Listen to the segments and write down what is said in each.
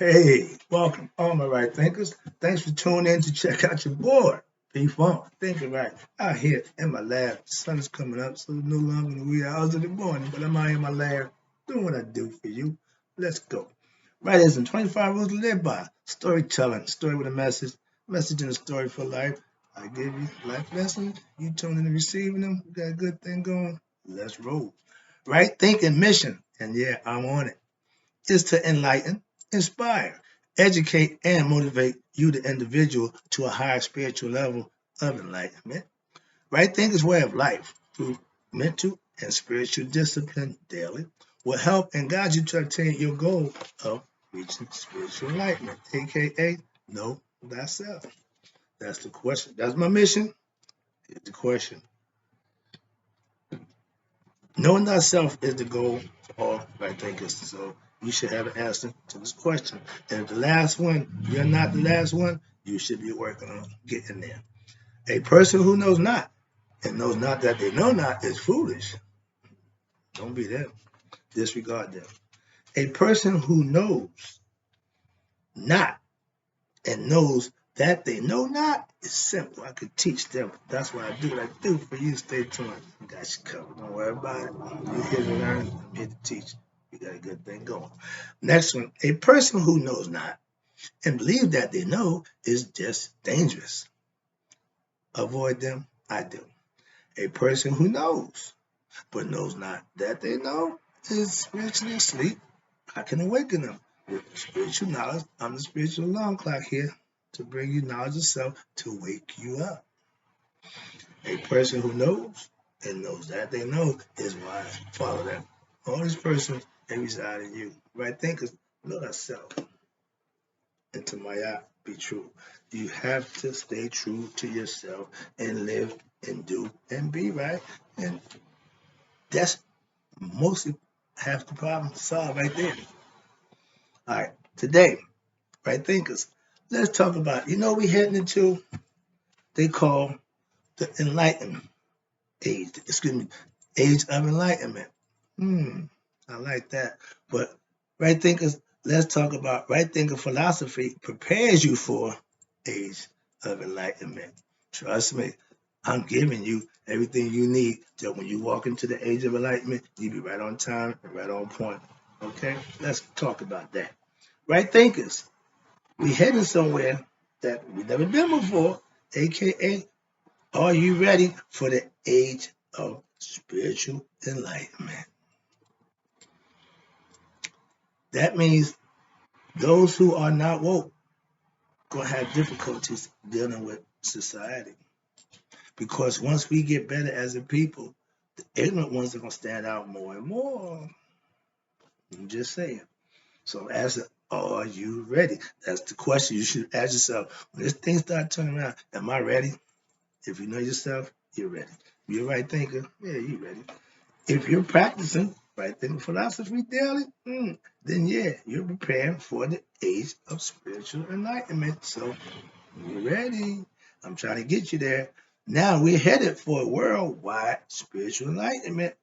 Hey, welcome, all my right thinkers. Thanks for tuning in to check out your boy, P-Funk, Thinking Right, out here in my lab. The sun is coming up, so it's no longer the wee hours of the morning, but I'm out in my lab doing what I do for you. Let's go. Right is in 25 rules to live by. Storytelling, story with a message and a story for life. I give you life lessons. You tune in and receiving them. We got a good thing going. Let's roll. Right thinking mission, and yeah, I'm on it, is to enlighten, inspire, educate, and motivate you, the individual, to a higher spiritual level of enlightenment. Right thinking's way of life through mental and spiritual discipline daily will help and guide you to attain your goal of reaching spiritual enlightenment, aka know thyself. That's the question. That's my mission. Here's the question. Knowing thyself is the goal for all right thinkers. So you should have an answer to this question. And if the last one, you're not the last one, you should be working on getting there. A person who knows not and knows not that they know not is foolish. Don't be them. Disregard them. A person who knows not and knows that they know not is simple. I could teach them. That's why I do what I do for you. Stay tuned. I got you covered. Don't worry about it. You're here to learn. I'm here to teach. You got a good thing going. Next one. A person who knows not and believes that they know is just dangerous. Avoid them. I do. A person who knows but knows not that they know is spiritually asleep. I can awaken them with spiritual knowledge. I'm the spiritual alarm clock here to bring you knowledge of self to wake you up. A person who knows and knows that they know is wise. Follow them. All these persons, they reside in you. Right thinkers, know thyself. And to my eye, be true. You have to stay true to yourself and live and do and be right. And that's mostly half the problem solved right there. All right, today, right thinkers, let's talk about, we heading into, they call the Enlightenment age, age of enlightenment. I like that. But right thinkers, let's talk about right thinker philosophy prepares you for age of enlightenment. Trust me, I'm giving you everything you need that when you walk into the age of enlightenment, you be right on time and right on point. Okay, let's talk about that. Right thinkers, we heading somewhere that we've never been before, aka, are you ready for the age of spiritual enlightenment? That means those who are not woke gonna have difficulties dealing with society. Because once we get better as a people, the ignorant ones are gonna stand out more and more. I'm just saying. So are you ready? That's the question you should ask yourself. When this thing start turning around, am I ready? If you know yourself, you're ready. If you're a right thinker, yeah, you're ready. If you're practicing right thinking philosophy daily, then yeah, you're preparing for the age of spiritual enlightenment. So you're ready. I'm trying to get you there. Now we're headed for a worldwide spiritual enlightenment.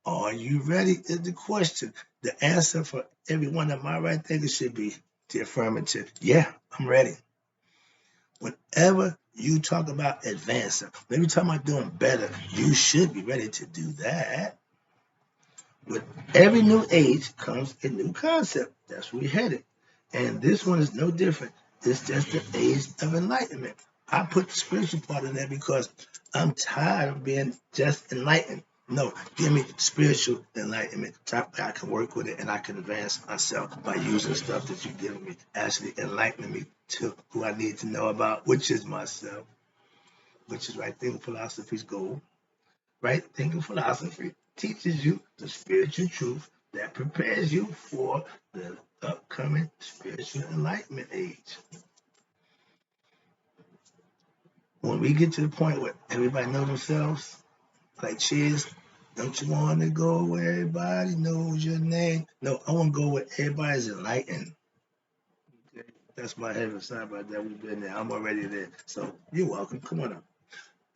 Are you ready? Is the question. The answer for every one of my right thinkers should be the affirmative. Yeah, I'm ready. Whenever you talk about advancing, whenever you talk about doing better, you should be ready to do that. With every new age comes a new concept. That's where we're headed. And this one is no different. It's just the age of enlightenment. I put the spiritual part in there because I'm tired of being just enlightened. No, give me spiritual enlightenment. So I can work with it and I can advance myself by using the stuff that you're giving me, actually enlightening me to who I need to know about, which is myself, which is right thinking philosophy's goal. Right thinking philosophy teaches you the spiritual truth that prepares you for the upcoming spiritual enlightenment age. When we get to the point where everybody knows themselves, like cheers, don't you want to go where everybody knows your name? No, I want to go where everybody's enlightened. Okay? That's my heaven. Sorry about that. We've been there. I'm already there. So you're welcome. Come on up.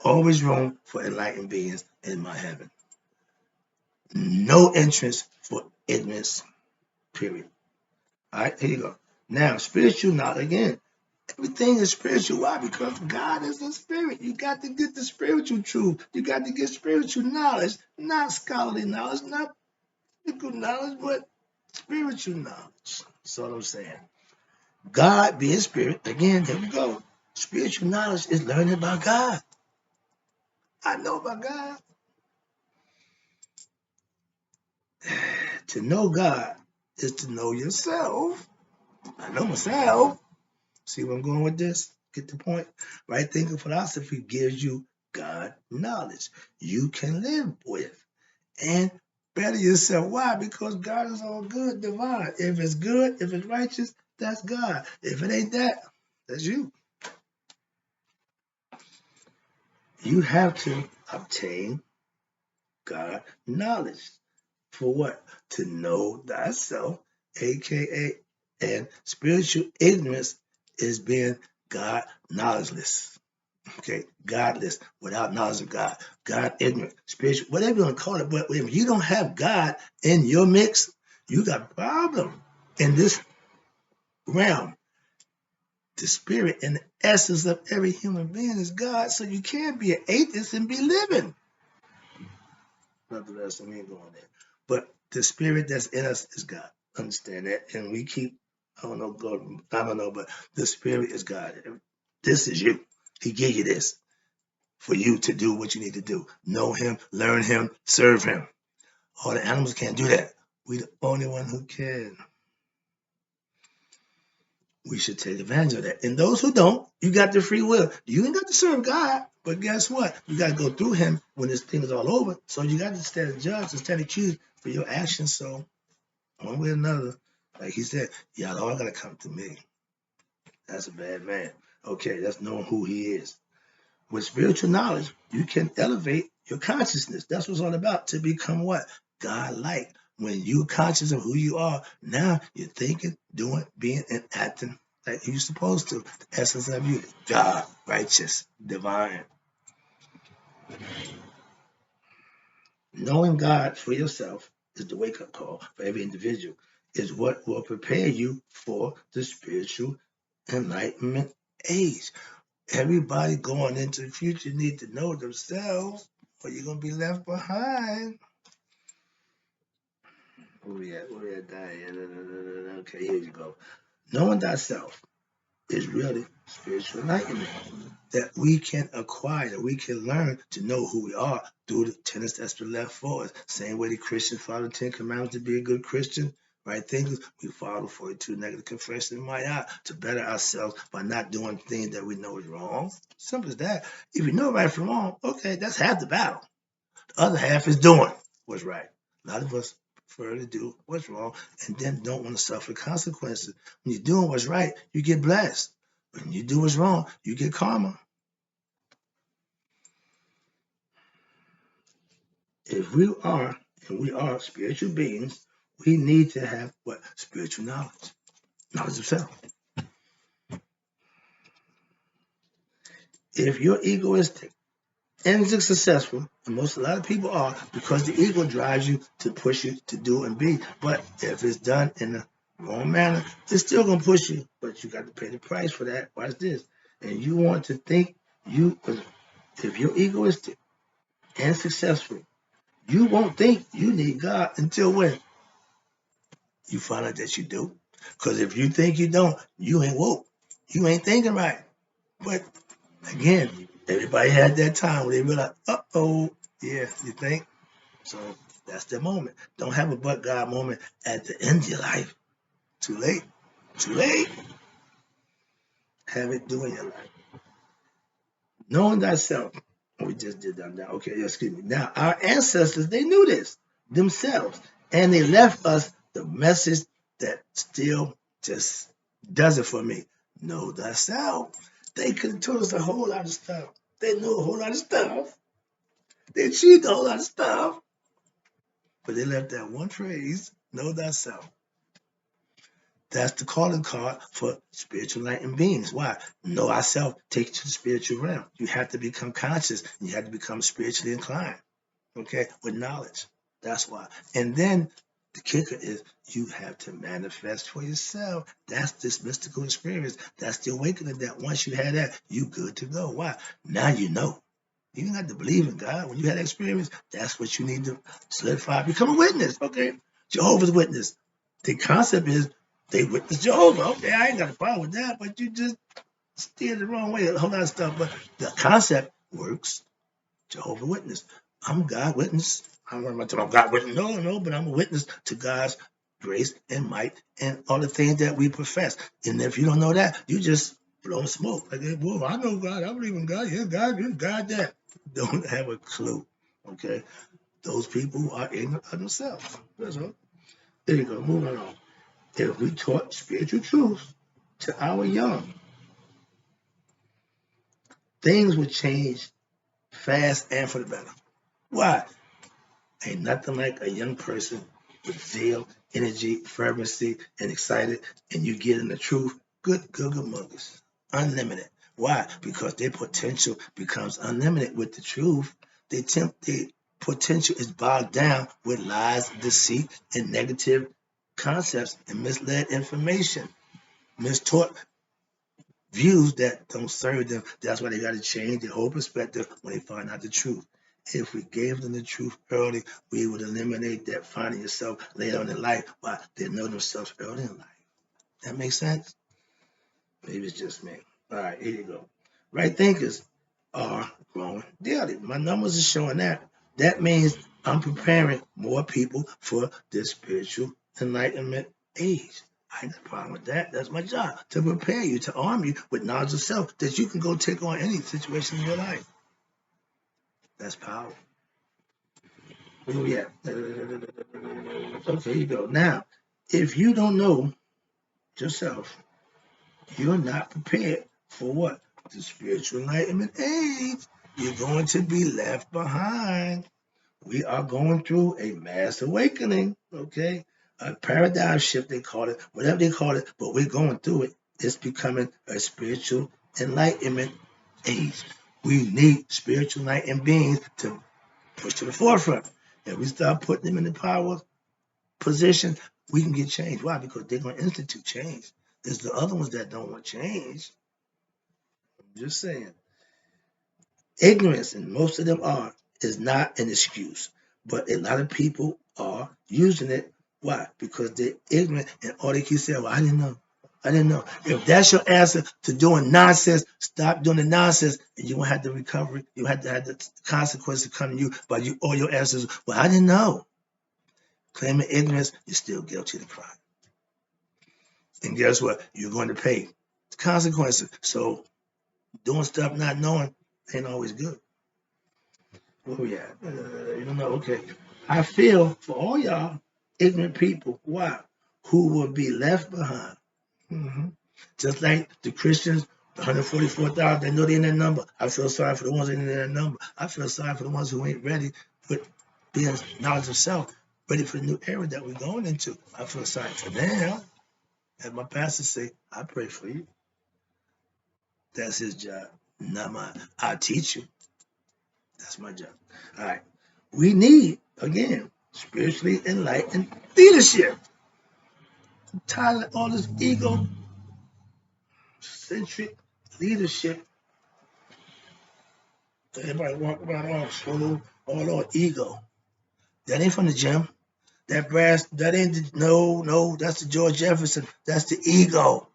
Always room for enlightened beings in my heaven. No entrance for ignorance, period. All right, here you go. Now, spiritual knowledge, again, everything is spiritual. Why? Because God is a spirit. You got to get the spiritual truth. You got to get spiritual knowledge, not scholarly knowledge, not physical knowledge, but spiritual knowledge. That's all I'm saying. God being spirit, again, there we go. Spiritual knowledge is learning about God. I know about God. To know God is to know yourself. I know myself. See where I'm going with this? Get the point? Right thinking philosophy gives you God knowledge you can live with and better yourself. Why? Because God is all good, divine. If it's good, if it's righteous, that's God. If it ain't that, that's you. You have to obtain God knowledge. For what? To know thyself, aka, and spiritual ignorance is being God knowledgeless. Okay, godless, without knowledge of God, God ignorant, spiritual, whatever you want to call it. But if you don't have God in your mix, you got a problem in this realm. The spirit and the essence of every human being is God, so you can't be an atheist and be living. Nevertheless, we ain't going there. But the spirit that's in us is God. Understand that, and we keep. I don't know, God. I don't know, but the spirit is God. This is you. He gave you this for you to do what you need to do. Know him, learn him, serve him. All the animals can't do that. We the only one who can. We should take advantage of that. And those who don't, you got the free will. You ain't got to serve God, but guess what? You got to go through him when this thing is all over. So you got to stand as judge and stand accused for your actions. So one way or another, like he said, y'all all got to come to me. That's a bad man. Okay, that's knowing who he is. With spiritual knowledge, you can elevate your consciousness. That's what it's all about, to become what? God-like. When you're conscious of who you are, now you're thinking, doing, being, and acting like you're supposed to. The essence of you, God, righteous, divine. Knowing God for yourself is the wake-up call for every individual, is what will prepare you for the spiritual enlightenment age. Everybody going into the future need to know themselves, or you're gonna be left behind. Where we at? Where we at? Okay, here you go. Knowing thyself is really spiritual enlightenment that we can acquire, that we can learn to know who we are through the tenets that's been left for us. Same way the Christians follow the Ten Commandments to be a good Christian, right? Things we follow 42 negative confessions in my eye to better ourselves by not doing things that we know is wrong. Simple as that. If you know right from wrong, okay, that's half the battle. The other half is doing what's right. A lot of us prefer to do what's wrong and then don't want to suffer consequences. When you're doing what's right, you get blessed. When you do what's wrong, you get karma. If we are, and we are spiritual beings, we need to have what? Spiritual knowledge. Knowledge of self. If you're egoistic and successful, and a lot of people are, because the ego drives you to push you to do and be. But if it's done in the wrong manner, it's still gonna push you. But you got to pay the price for that. Watch this. And you want to think you, if you're egoistic and successful, you won't think you need God until when? You find out that you do. Because if you think you don't, you ain't woke. You ain't thinking right. But again, everybody had that time where they realize, uh-oh, yeah, you think? So that's the moment. Don't have a but God moment at the end of your life. Too late. Too late. Have it doing your life. Knowing thyself. We just did that now. Okay, excuse me. Now, our ancestors, they knew this themselves. And they left us the message that still just does it for me. Know thyself. They could have told us a whole lot of stuff. They knew a whole lot of stuff. They achieved a whole lot of stuff. But they left that one phrase, know thyself. That's the calling card for spiritual enlightened beings. Why? Know ourselves, take you to the spiritual realm. You have to become conscious. And you have to become spiritually inclined, okay, with knowledge. That's why. And then The kicker is you have to manifest for yourself. That's this mystical experience. That's the awakening that once you had that, you good to go. Why? Now you know. You don't have to believe in God. When you had that experience, that's what you need to solidify. Become a witness. Okay. Jehovah's Witness. The concept is they witness Jehovah. Okay, I ain't got a problem with that, but you just steer the wrong way. A whole lot of stuff. But the concept works. Jehovah Witness. I'm God witness. I'm not talking about God witness. No, but I'm a witness to God's grace and might and all the things that we profess. And if you don't know that, you just blow smoke. Like, well, I know God. I believe in God. Yeah, God, you God that. Don't have a clue. Okay? Those people are ignorant of themselves. That's all. There you go. Moving on. If we taught spiritual truths to our young, things would change fast and for the better. Why? Ain't nothing like a young person with zeal, energy, fervency, and excited, and you get in the truth. Good muggers. Unlimited. Why? Because their potential becomes unlimited with the truth. Their potential is bogged down with lies, deceit, and negative concepts and misled information. Mistaught views that don't serve them. That's why they got to change their whole perspective when they find out the truth. If we gave them the truth early, we would eliminate that finding yourself later on in life while they know themselves early in life. That makes sense? Maybe it's just me. All right, here you go. Right thinkers are growing daily. My numbers are showing that. That means I'm preparing more people for this spiritual enlightenment age. I ain't got a problem with that. That's my job, to prepare you, to arm you with knowledge of self that you can go take on any situation in your life. That's power. Where we at? Okay, here you go. Now, if you don't know yourself, you're not prepared for what? The spiritual enlightenment age. You're going to be left behind. We are going through a mass awakening, okay? A paradigm shift, they call it, whatever they call it, but we're going through it. It's becoming a spiritual enlightenment age. We need spiritual enlightened beings to push to the forefront. If we start putting them in the power position, we can get change. Why? Because they're going to institute change. It's the other ones that don't want change. I'm just saying. Ignorance, and most of them are, is not an excuse. But a lot of people are using it. Why? Because they're ignorant and all they keep saying, well, I didn't know. I didn't know. If that's your answer to doing nonsense, stop doing the nonsense and you won't have the recovery. You have to have the consequences come to you by you all your answers. Well, I didn't know. Claiming ignorance, you're still guilty of the crime. And guess what? You're going to pay the consequences. So doing stuff not knowing ain't always good. Where we at? You don't know. Okay. I feel for all y'all ignorant people. Why? Who will be left behind. Mhm. Just like the Christians, the 144,000, they know they're in that number. I feel sorry for the ones in that number. I feel sorry for the ones who ain't ready with being knowledge of self, ready for the new era that we're going into. I feel sorry for them. As my pastor say, I pray for you. That's his job, not mine. I teach you. That's my job. All right. We need, again, spiritually enlightened leadership. I'm tired of all this ego-centric leadership. Everybody walk around all slow, all on ego. That ain't from the gym. That brass, that ain't the, no, that's the George Jefferson. That's the ego.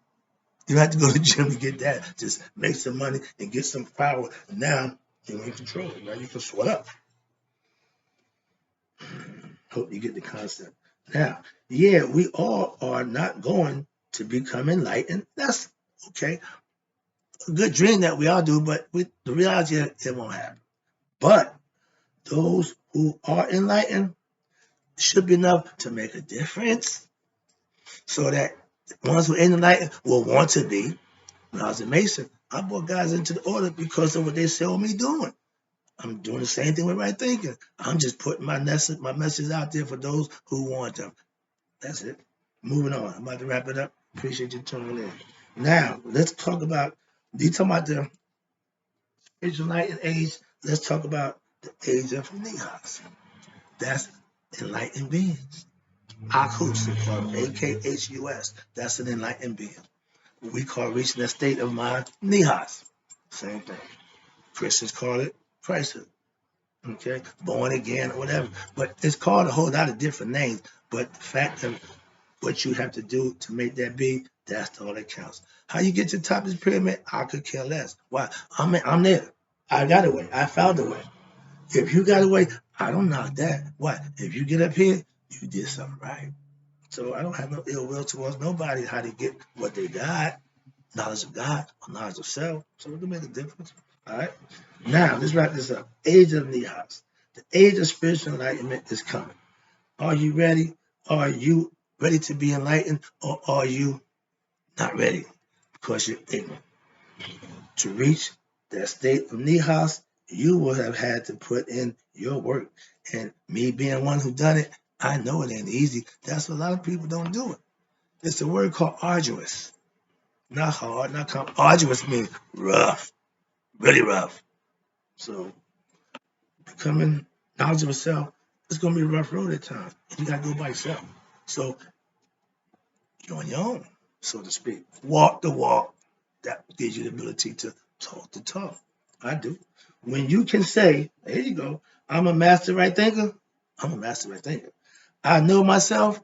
You have to go to the gym to get that. Just make some money and get some power. Now you're in control. Now you can sweat up. Hope you get the concept. Now, yeah, we all are not going to become enlightened. That's okay. A good dream that we all do, but the reality is it won't happen. But those who are enlightened should be enough to make a difference so that the ones who ain't enlightened will want to be. When I was a Mason, I brought guys into the order because of what they saw me doing. I'm doing the same thing with right thinking. I'm just putting my message out there for those who want them. That's it. Moving on. I'm about to wrap it up. Appreciate you tuning in. Now, let's talk about, you talking about the enlightened age. Let's talk about the age of Neos. That's enlightened beings. Akhus, they call it AKHUS. That's an enlightened being. We call reaching a state of mind Nihas. Same thing. Christians call it Christhood. Okay, born again or whatever. But it's called a whole lot of different names. But the fact of what you have to do to make that be, that's all that counts. How you get to the top of the pyramid, I could care less. Why? I'm there. I got a way. I found a way. If you got a way, I don't knock that. What? If you get up here, you did something right. So I don't have no ill will towards nobody how to get what they got, knowledge of God or knowledge of self. So it don't make a difference. All right. Now let's wrap this up. Age of Nihas. The age of spiritual enlightenment is coming. Are you ready? Are you ready to be enlightened, or are you not ready because you're ignorant? To reach that state of Nihas, you will have had to put in your work. And me being one who done it, I know it ain't easy. That's why a lot of people don't do it. It's a word called arduous. Not hard, not arduous means rough, really rough. So becoming knowledgeable of self, it's gonna be a rough road at times. You gotta go by yourself. So you're on your own, so to speak. Walk the walk. That gives you the ability to talk the talk. I do. When you can say, there you go, I'm a master right thinker, I'm a master right thinker. I know myself,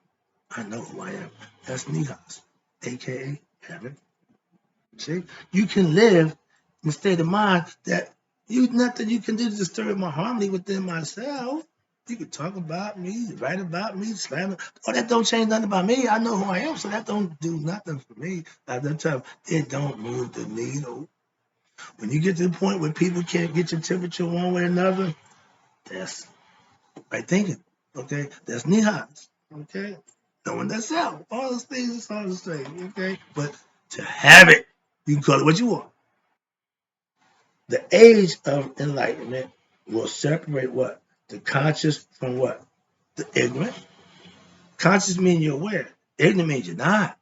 I know who I am. That's Nihas, aka heaven. See, you can live in a state of mind that nothing you can do to disturb my harmony within myself. You can talk about me, write about me, slam it. Oh, that don't change nothing about me. I know who I am, so that don't do nothing for me. At that time, it don't move the needle. When you get to the point where people can't get your temperature one way or another, that's right thinking. Okay, that's nihas. Okay, knowing that's out. All those things is all the same. Okay, but to have it, you can call it what you want. The age of enlightenment will separate what? The conscious from what? The ignorant. Conscious means you're aware. Ignorant means you're not.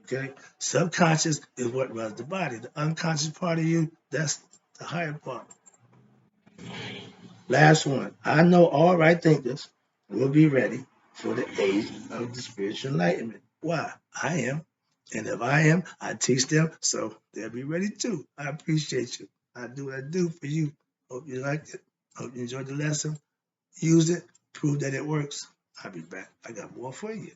Okay? Subconscious is what runs the body. The unconscious part of you, that's the higher part. Last one. I know all right thinkers will be ready for the age of the spiritual enlightenment. Why? I am. And if I am, I teach them, so they'll be ready too. I appreciate you. I do what I do for you. Hope you liked it. Hope you enjoyed the lesson. Use it. Prove that it works. I'll be back. I got more for you.